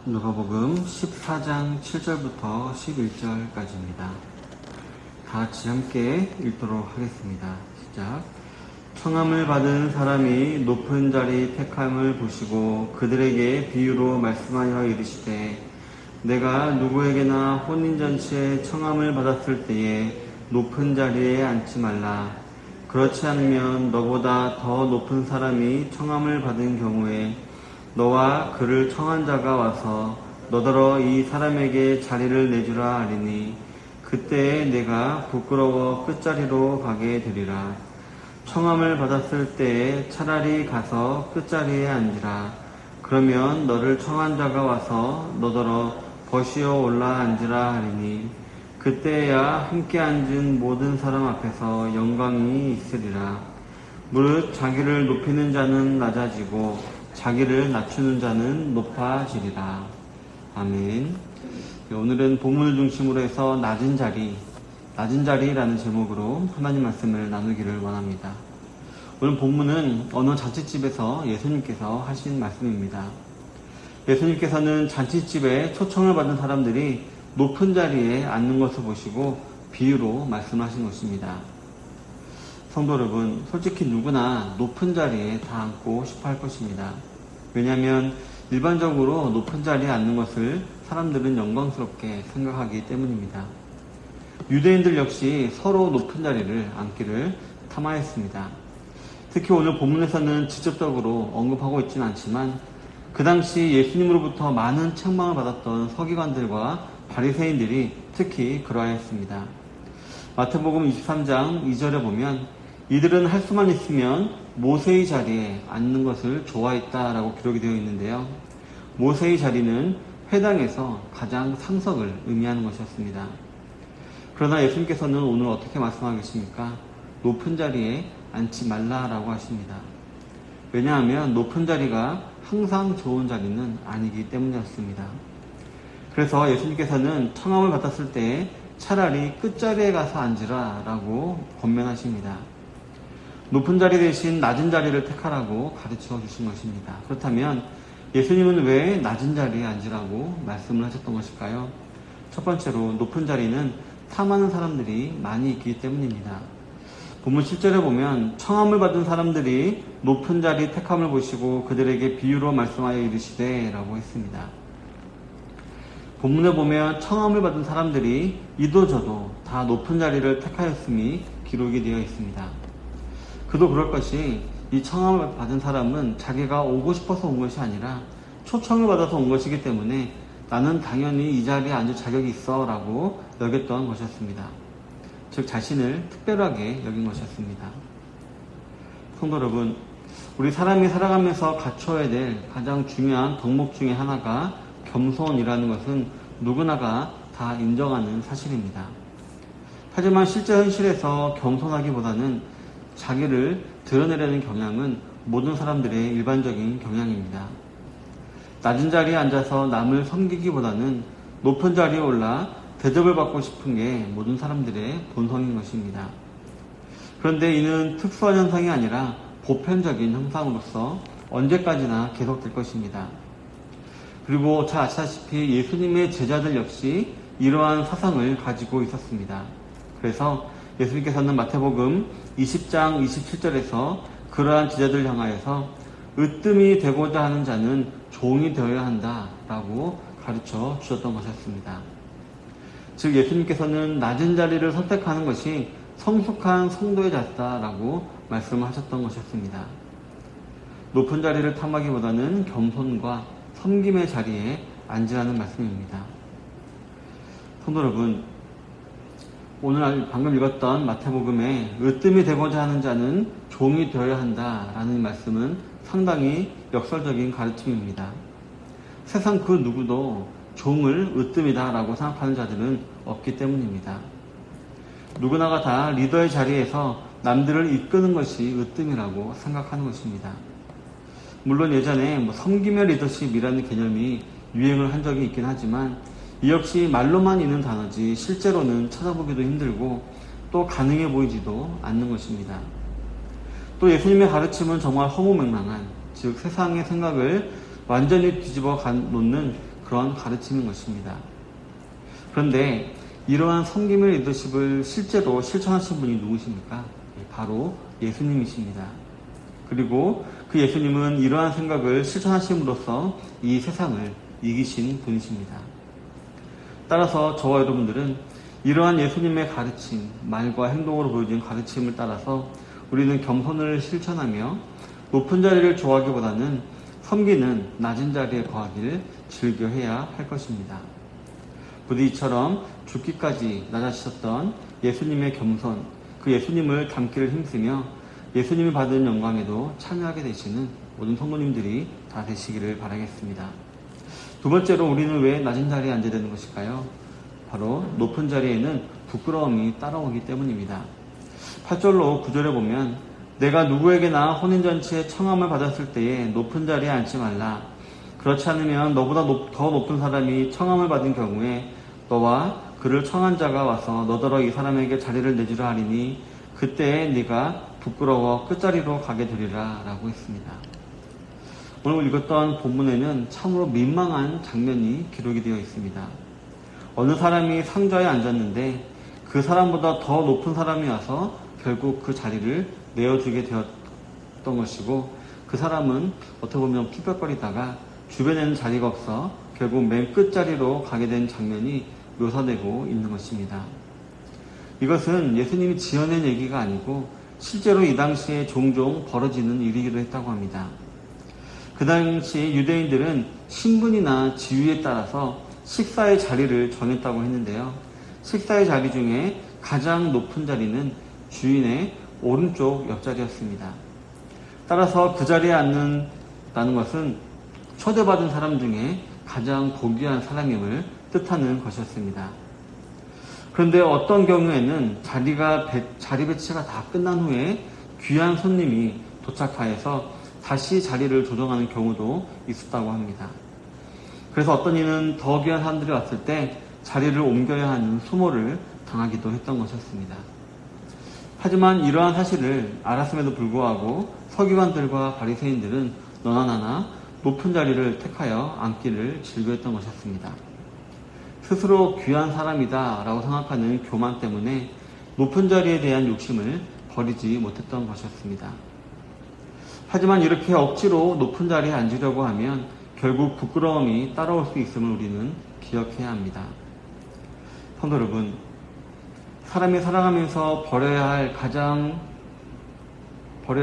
누가복음 14장 7절부터 11절까지입니다. 다 같이 함께 읽도록 하겠습니다. 시작. 청함을 받은 사람이 높은 자리 택함을 보시고 그들에게 비유로 말씀하여 이르시되 내가 누구에게나 혼인잔치에 청함을 받았을 때에 높은 자리에 앉지 말라. 그렇지 않으면 너보다 더 높은 사람이 청함을 받은 경우에 너와 그를 청한 자가 와서 너더러 이 사람에게 자리를 내주라 하리니 그때에 내가 부끄러워 끝자리로 가게 되리라. 청함을 받았을 때에 차라리 가서 끝자리에 앉으라. 그러면 너를 청한 자가 와서 너더러 버시어 올라 앉으라 하리니 그때야 함께 앉은 모든 사람 앞에서 영광이 있으리라. 무릇 자기를 높이는 자는 낮아지고 자기를 낮추는 자는 높아지리라. 아멘. 오늘은 본문을 중심으로 해서 낮은 자리라는 제목으로 하나님 말씀을 나누기를 원합니다. 오늘 본문은 어느 잔치집에서 예수님께서 하신 말씀입니다. 예수님께서는 잔치집에 초청을 받은 사람들이 높은 자리에 앉는 것을 보시고 비유로 말씀하신 것입니다. 성도 여러분, 솔직히 누구나 높은 자리에 다 앉고 싶어 할 것입니다. 왜냐하면 일반적으로 높은 자리에 앉는 것을 사람들은 영광스럽게 생각하기 때문입니다. 유대인들 역시 서로 높은 자리를 앉기를 탐하였습니다. 특히 오늘 본문에서는 직접적으로 언급하고 있지는 않지만 그 당시 예수님으로부터 많은 책망을 받았던 서기관들과 바리새인들이 특히 그러하였습니다. 마태복음 23장 2절에 보면 이들은 할 수만 있으면 모세의 자리에 앉는 것을 좋아했다라고 기록이 되어 있는데요. 모세의 자리는 회당에서 가장 상석을 의미하는 것이었습니다. 그러나 예수님께서는 오늘 어떻게 말씀하겠습니까? 높은 자리에 앉지 말라라고 하십니다. 왜냐하면 높은 자리가 항상 좋은 자리는 아니기 때문이었습니다. 그래서 예수님께서는 청함을 받았을 때 차라리 끝자리에 가서 앉으라라고 권면하십니다. 높은 자리 대신 낮은 자리를 택하라고 가르쳐 주신 것입니다. 그렇다면 예수님은 왜 낮은 자리에 앉으라고 말씀을 하셨던 것일까요? 첫 번째로 높은 자리는 탐하는 사람들이 많이 있기 때문입니다. 본문 7절에 보면 청함을 받은 사람들이 높은 자리 택함을 보시고 그들에게 비유로 말씀하여 이르시되 라고 했습니다. 본문에 보면 청함을 받은 사람들이 이도저도 다 높은 자리를 택하였음이 기록이 되어 있습니다. 그도 그럴 것이 이 청함을 받은 사람은 자기가 오고 싶어서 온 것이 아니라 초청을 받아서 온 것이기 때문에 나는 당연히 이 자리에 앉을 자격이 있어 라고 여겼던 것이었습니다. 즉 자신을 특별하게 여긴 것이었습니다. 성도 여러분, 우리 사람이 살아가면서 갖춰야 될 가장 중요한 덕목 중에 하나가 겸손이라는 것은 누구나가 다 인정하는 사실입니다. 하지만 실제 현실에서 겸손하기보다는 자기를 드러내려는 경향은 모든 사람들의 일반적인 경향입니다. 낮은 자리에 앉아서 남을 섬기기보다는 높은 자리에 올라 대접을 받고 싶은 게 모든 사람들의 본성인 것입니다. 그런데 이는 특수한 현상이 아니라 보편적인 현상으로서 언제까지나 계속될 것입니다. 그리고 잘 아시다시피 예수님의 제자들 역시 이러한 사상을 가지고 있었습니다. 그래서 예수님께서는 마태복음 20장 27절에서 그러한 제자들을 향하여서 으뜸이 되고자 하는 자는 종이 되어야 한다라고 가르쳐 주셨던 것이었습니다. 즉 예수님께서는 낮은 자리를 선택하는 것이 성숙한 성도의 자세다라고 말씀하셨던 것이었습니다. 높은 자리를 탐하기보다는 겸손과 섬김의 자리에 앉으라는 말씀입니다. 성도 여러분, 오늘 방금 읽었던 마태복음에 으뜸이 되고자 하는 자는 종이 되어야 한다라는 말씀은 상당히 역설적인 가르침입니다. 세상 그 누구도 종을 으뜸이다라고 생각하는 자들은 없기 때문입니다. 누구나가 다 리더의 자리에서 남들을 이끄는 것이 으뜸이라고 생각하는 것입니다. 물론 예전에 섬김의 리더십이라는 개념이 유행을 한 적이 있긴 하지만 이 역시 말로만 있는 단어지 실제로는 찾아보기도 힘들고 또 가능해 보이지도 않는 것입니다. 또 예수님의 가르침은 정말 허무맹랑한, 즉 세상의 생각을 완전히 뒤집어 놓는 그런 가르침인 것입니다. 그런데 이러한 섬김의 리더십을 실제로 실천하신 분이 누구십니까? 바로 예수님이십니다. 그리고 그 예수님은 이러한 생각을 실천하심으로써 이 세상을 이기신 분이십니다. 따라서 저와 여러분들은 이러한 예수님의 가르침, 말과 행동으로 보여준 가르침을 따라서 우리는 겸손을 실천하며 높은 자리를 좋아하기보다는 섬기는 낮은 자리에 거하기를 즐겨해야 할 것입니다. 부디 이처럼 죽기까지 낮아지셨던 예수님의 겸손, 그 예수님을 닮기를 힘쓰며 예수님이 받은 영광에도 참여하게 되시는 모든 성도님들이 다 되시기를 바라겠습니다. 두 번째로 우리는 왜 낮은 자리에 앉아야 되는 것일까요? 바로 높은 자리에는 부끄러움이 따라오기 때문입니다. 8절로 9절에 보면 내가 누구에게나 혼인잔치에 청함을 받았을 때에 높은 자리에 앉지 말라. 그렇지 않으면 너보다 더 높은 사람이 청함을 받은 경우에 너와 그를 청한 자가 와서 너더러 이 사람에게 자리를 내주라 하리니 그때에 네가 부끄러워 끝자리로 가게 되리라 라고 했습니다. 오늘 읽었던 본문에는 참으로 민망한 장면이 기록이 되어 있습니다. 어느 사람이 상좌에 앉았는데 그 사람보다 더 높은 사람이 와서 결국 그 자리를 내어주게 되었던 것이고 그 사람은 어떻게 보면 푸뼛거리다가 주변에는 자리가 없어 결국 맨 끝자리로 가게 된 장면이 묘사되고 있는 것입니다. 이것은 예수님이 지어낸 얘기가 아니고 실제로 이 당시에 종종 벌어지는 일이기도 했다고 합니다. 그 당시 유대인들은 신분이나 지위에 따라서 식사의 자리를 정했다고 했는데요. 식사의 자리 중에 가장 높은 자리는 주인의 오른쪽 옆자리였습니다. 따라서 그 자리에 앉는다는 것은 초대받은 사람 중에 가장 고귀한 사람임을 뜻하는 것이었습니다. 그런데 어떤 경우에는 자리 배치가 다 끝난 후에 귀한 손님이 도착하여서 다시 자리를 조정하는 경우도 있었다고 합니다. 그래서 어떤 이는 더 귀한 사람들이 왔을 때 자리를 옮겨야 하는 수모를 당하기도 했던 것이었습니다. 하지만 이러한 사실을 알았음에도 불구하고 서기관들과 바리새인들은 너나 나나 높은 자리를 택하여 앉기를 즐겨했던 것이었습니다. 스스로 귀한 사람이다 라고 생각하는 교만 때문에 높은 자리에 대한 욕심을 버리지 못했던 것이었습니다. 하지만 이렇게 억지로 높은 자리에 앉으려고 하면 결국 부끄러움이 따라올 수 있음을 우리는 기억해야 합니다. 성도 여러분, 사람이 살아가면서 버려야 할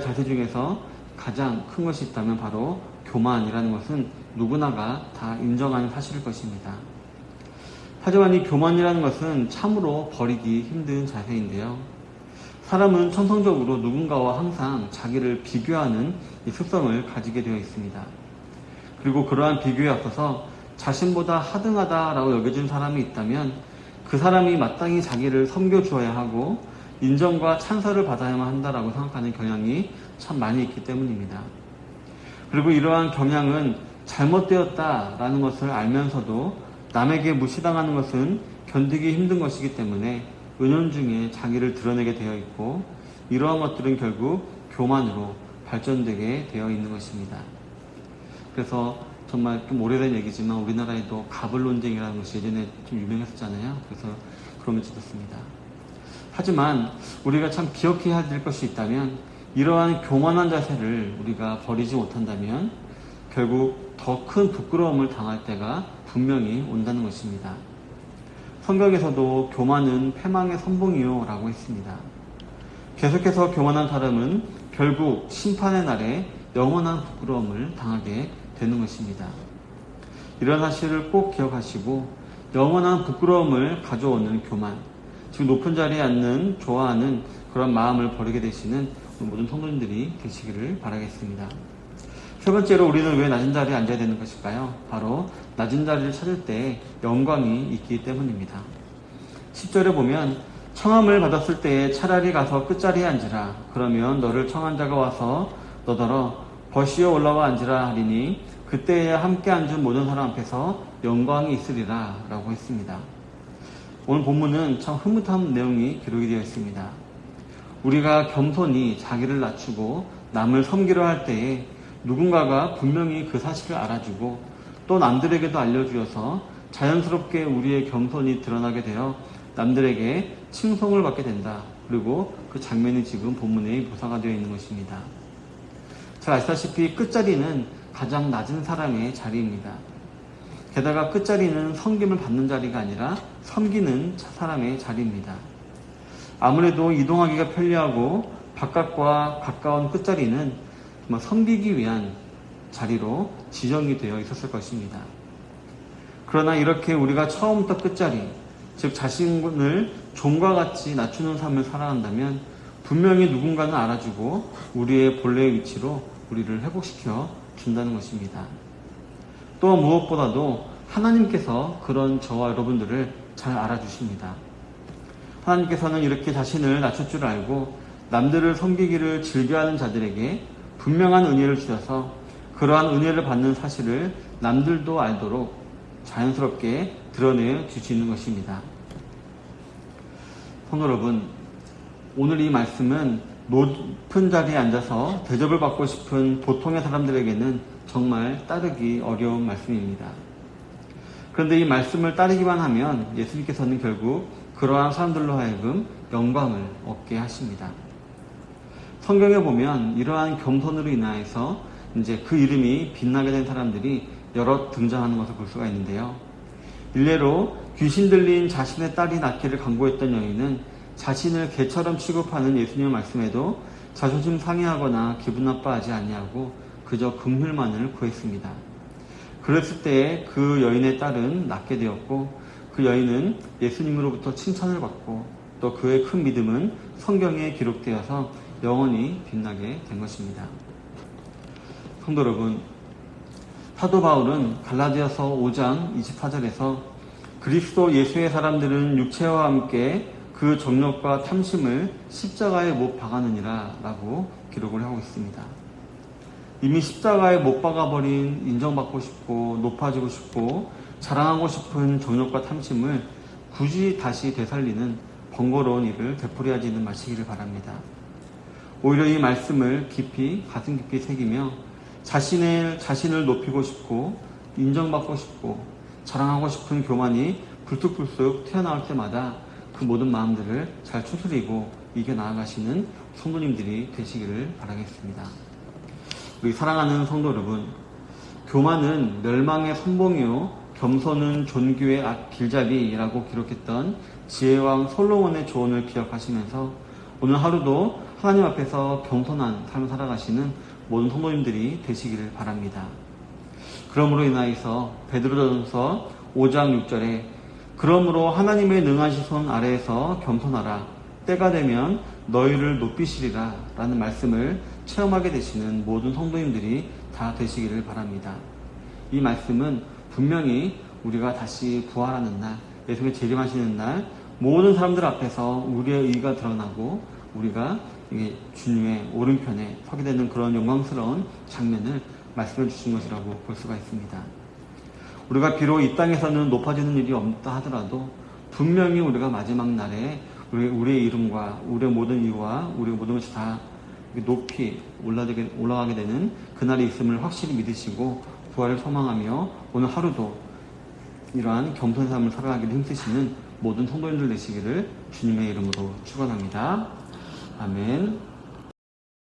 자세 중에서 가장 큰 것이 있다면 바로 교만이라는 것은 누구나가 다 인정하는 사실일 것입니다. 하지만 이 교만이라는 것은 참으로 버리기 힘든 자세인데요. 사람은 천성적으로 누군가와 항상 자기를 비교하는 이 습성을 가지게 되어 있습니다. 그리고 그러한 비교에 앞서서 자신보다 하등하다라고 여겨진 사람이 있다면 그 사람이 마땅히 자기를 섬겨주어야 하고 인정과 찬사를 받아야만 한다라고 생각하는 경향이 참 많이 있기 때문입니다. 그리고 이러한 경향은 잘못되었다라는 것을 알면서도 남에게 무시당하는 것은 견디기 힘든 것이기 때문에 은연중에 자기를 드러내게 되어 있고 이러한 것들은 결국 교만으로 발전되게 되어 있는 것입니다. 그래서 정말 좀 오래된 얘기지만 우리나라에도 갑을 논쟁이라는 것이 예전에 좀 유명했었잖아요. 그래서 그러면 좋습니다. 하지만 우리가 참 기억해야 될 것이 있다면 이러한 교만한 자세를 우리가 버리지 못한다면 결국 더 큰 부끄러움을 당할 때가 분명히 온다는 것입니다. 성경에서도 교만은 패망의 선봉이요 라고 했습니다. 계속해서 교만한 사람은 결국 심판의 날에 영원한 부끄러움을 당하게 되는 것입니다. 이런 사실을 꼭 기억하시고 영원한 부끄러움을 가져오는 교만, 즉 높은 자리에 앉는 좋아하는 그런 마음을 버리게 되시는 모든 성도님들이 되시기를 바라겠습니다. 세 번째로 우리는 왜 낮은 자리에 앉아야 되는 것일까요? 바로 낮은 자리를 찾을 때 영광이 있기 때문입니다. 10절에 보면 청함을 받았을 때에 차라리 가서 끝자리에 앉으라. 그러면 너를 청한 자가 와서 너더러 버시어 올라와 앉으라 하리니 그때에야 함께 앉은 모든 사람 앞에서 영광이 있으리라 라고 했습니다. 오늘 본문은 참 흐뭇한 내용이 기록이 되어 있습니다. 우리가 겸손히 자기를 낮추고 남을 섬기려 할 때에 누군가가 분명히 그 사실을 알아주고 또 남들에게도 알려주어서 자연스럽게 우리의 겸손이 드러나게 되어 남들에게 칭송을 받게 된다. 그리고 그 장면이 지금 본문에 묘사가 되어 있는 것입니다. 잘 아시다시피 끝자리는 가장 낮은 사람의 자리입니다. 게다가 끝자리는 섬김을 받는 자리가 아니라 섬기는 사람의 자리입니다. 아무래도 이동하기가 편리하고 바깥과 가까운 끝자리는 섬기기 위한 자리로 지정이 되어 있었을 것입니다. 그러나 이렇게 우리가 처음부터 끝자리, 즉 자신을 종과 같이 낮추는 삶을 살아간다면 분명히 누군가는 알아주고 우리의 본래의 위치로 우리를 회복시켜 준다는 것입니다. 또 무엇보다도 하나님께서 그런 저와 여러분들을 잘 알아주십니다. 하나님께서는 이렇게 자신을 낮출 줄 알고 남들을 섬기기를 즐겨하는 자들에게 분명한 은혜를 주셔서 그러한 은혜를 받는 사실을 남들도 알도록 자연스럽게 드러내 주시는 것입니다. 성도 여러분, 오늘 이 말씀은 높은 자리에 앉아서 대접을 받고 싶은 보통의 사람들에게는 정말 따르기 어려운 말씀입니다. 그런데 이 말씀을 따르기만 하면 예수님께서는 결국 그러한 사람들로 하여금 영광을 얻게 하십니다. 성경에 보면 이러한 겸손으로 인하여서 이제 그 이름이 빛나게 된 사람들이 여러 등장하는 것을 볼 수가 있는데요. 일례로 귀신 들린 자신의 딸이 낳기를 간구했던 여인은 자신을 개처럼 취급하는 예수님의 말씀에도 자존심 상해하거나 기분 나빠하지 아니하고 그저 긍휼만을 구했습니다. 그랬을 때 그 여인의 딸은 낫게 되었고 그 여인은 예수님으로부터 칭찬을 받고 또 그의 큰 믿음은 성경에 기록되어서 영원히 빛나게 된 것입니다. 성도 여러분, 사도 바울은 갈라디아서 5장 24절에서 그리스도 예수의 사람들은 육체와 함께 그 정욕과 탐심을 십자가에 못 박았느니라 라고 기록을 하고 있습니다. 이미 십자가에 못 박아버린 인정받고 싶고 높아지고 싶고 자랑하고 싶은 정욕과 탐심을 굳이 다시 되살리는 번거로운 일을 되풀이하지는 마시기를 바랍니다. 오히려 이 말씀을 깊이 가슴 깊이 새기며 자신을 높이고 싶고 인정받고 싶고 자랑하고 싶은 교만이 불쑥불쑥 튀어나올 때마다 그 모든 마음들을 잘 추스리고 이겨나가시는 성도님들이 되시기를 바라겠습니다. 우리 사랑하는 성도 여러분, 교만은 멸망의 선봉이요 겸손은 존귀의 길잡이라고 기록했던 지혜왕 솔로몬의 조언을 기억하시면서 오늘 하루도 하나님 앞에서 겸손한 삶을 살아가시는 모든 성도님들이 되시기를 바랍니다. 그러므로 인하여서 베드로전서 5장 6절에 그러므로 하나님의 능하신 손 아래에서 겸손하라 때가 되면 너희를 높이시리라 라는 말씀을 체험하게 되시는 모든 성도님들이 다 되시기를 바랍니다. 이 말씀은 분명히 우리가 다시 부활하는 날, 예수님의 재림하시는 날 모든 사람들 앞에서 우리의 의가 드러나고 우리가 주님의 오른편에 서게 되는 그런 영광스러운 장면을 말씀해 주신 것이라고 볼 수가 있습니다. 우리가 비록 이 땅에서는 높아지는 일이 없다 하더라도 분명히 우리가 마지막 날에 우리의 이름과 우리의 모든 이유와 우리의 모든 것이 다 높이 올라가게 되는 그날이 있음을 확실히 믿으시고 부활을 소망하며 오늘 하루도 이러한 겸손의 삶을 살아가기를 힘쓰시는 모든 성도님들 되시기를 주님의 이름으로 축원합니다. 아멘.